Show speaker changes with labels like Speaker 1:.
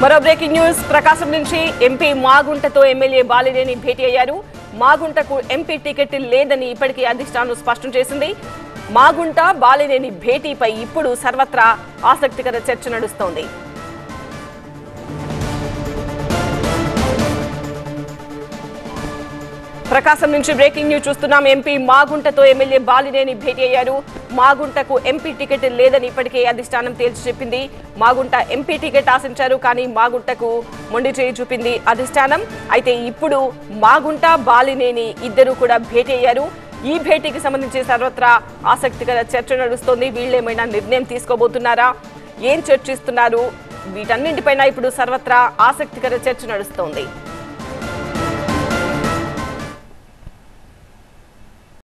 Speaker 1: మరో breaking news ప్రకాశం నుంచి MP మాగుంటతో MLA Balineni భేటీ అయ్యారు. మాగుంటకు ఎంపీ టికెట్ లేదని ఇప్పటికే అధిష్టానం స్పష్టం చేసింది. మాగుంట బాలినేని భేటీపై ఇప్పుడు సర్వత్రా ఆసక్తికర చర్చ నడుస్తోంది. ప్రకాశం నుంచి బ్రేకింగ్ న్యూస్ చూస్తున్నాం. ఎంపీ మాగుంటతో ఎమ్మెల్యే బాలినేని భేటీ అయ్యారు. మాగుంటకు ఎంపీ టికెట్ లేదని ఇప్పటికే అధిష్టానం తేల్చి చెప్పింది. మాగుంట ఎంపీ టికెట్ ఆశించారు, కానీ మాగుంటకు మొండి చేయి చూపింది అధిష్టానం. అయితే ఇప్పుడు మాగుంట బాలినేని ఇద్దరు కూడా భేటీ అయ్యారు. ఈ భేటీకి సంబంధించి సర్వత్రా ఆసక్తికర చర్చ నడుస్తోంది. వీళ్ళేమైనా నిర్ణయం తీసుకోబోతున్నారా, ఏం చర్చిస్తున్నారు, వీటన్నింటిపైన ఇప్పుడు సర్వత్రా ఆసక్తికర చర్చ నడుస్తోంది.